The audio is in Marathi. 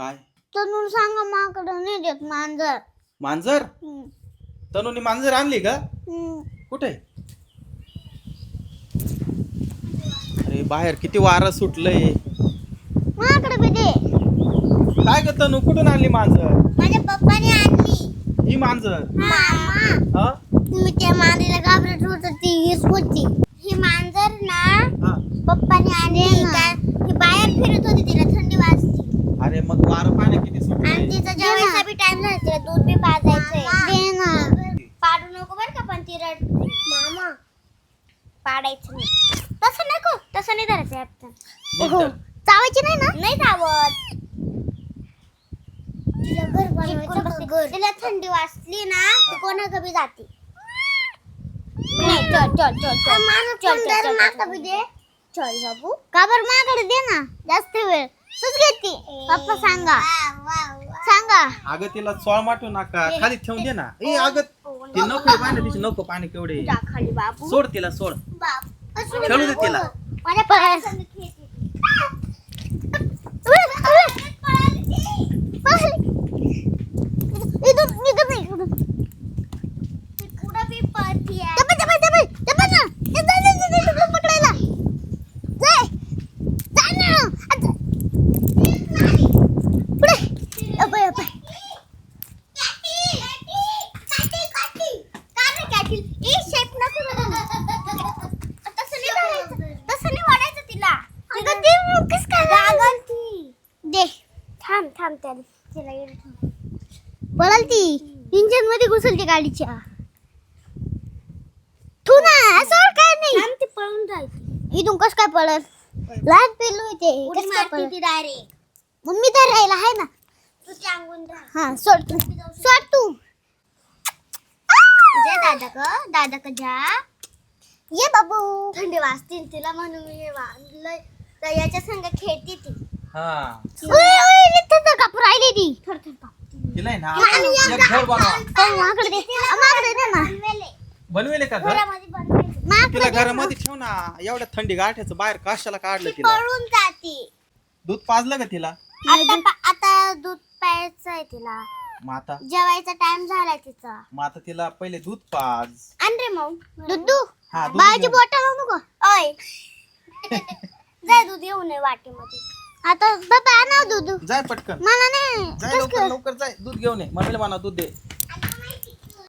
काय तनून सांगा माकडं नाही देत मांजर. मांजर? तनुनी मांजर आणली का? कुठे? अरे बाहेर किती वारं सुटलंय. माकडं बी दे. काय ग तनू, कुठून आणली मांजर? माझ्या पप्पाने आणली ही मांजर? मामा हा तुम्ही त्या मांजरीला घाबरत होता ती हीच होती. ही मांजर ना हा. पप्पाने आणली. ही बाहेर फिरत होती, तिला थंडी वाजती. अरे मग वारं पाण्या किती आणि सुटलंय. तिचा जेवायचा बी टाइम झाला, तिला दूध बी पाजायचंय. पाडू नको बर का, पण ती रड. मामा पाडायचं नाही. तसं नको, तसं नाही धरायचं आपण. नीट धर. चावायची नाही ना? नाही चावत. तिला घर बनवायचं घर. तिला थंडी वाजली ना ती कोणाकडे बी जाते. नाही चल चल चल चल चल बाबू. का बरं माझ्याकडे दे ना, जास्त वेळ तूच घेते. पप्पा सांगा सांगा. अगं तिला चोळ माटू नका, खाली ठेवून दे ना. ए अगं ती नको पाणी, तिची नको पाणी केवढे. जा खाली बाबू. सोड तिला, सोड. खेळू दे तिला. माझ्या पायासंग खेळते. इथून निघत नाही. कुठं बी पळतीये. पकडायला जाय जाय ना. पुढे अबे अबे. पळाल ती इंजिन मध्ये घुसलती गाडीच्या. तू ना असं काय नाही. ती पळून जायची. इथून कस काय पळल? लहान पिल्लू येते डायरेक्ट. मम्मी तर राहिला आहे ना. तू सांगून राहा. हा सोड तू, सोड तू. दादा का जा. ये बाबू. थंडी वाजतील तिला म्हणून मी हे बांधलंय. तर याच्या संग खेळती ती. हा थंड कापूर राहिली ती. थोडं तिला आहे ना एक घर बनवा. माकडे दे ना. बनवेले का घर? तिला घरामध्ये ठेव ना. एवढ्या थंडी गाठ्याचं बाहेर कशाला काढलं तिला? पळून जाती. दूध पाजलं का तिला? आता दूध प्यायचं आहे तिला. मग आता जेवायचा टाइम झालाय तिचा. मग आता तिला पहिले दूध पाज. आण रे मग दूध. हा, दूध बाळाची घेऊन. बॉटल आणू का? ओय जाय दूध येऊन वाटेमध्ये. आता बाबा आणा दूध. जाय पटकन, मला नाही. जाय लवकर लवकर, जाय दूध घेऊन ये. मम्मीला म्हणा दूध दे.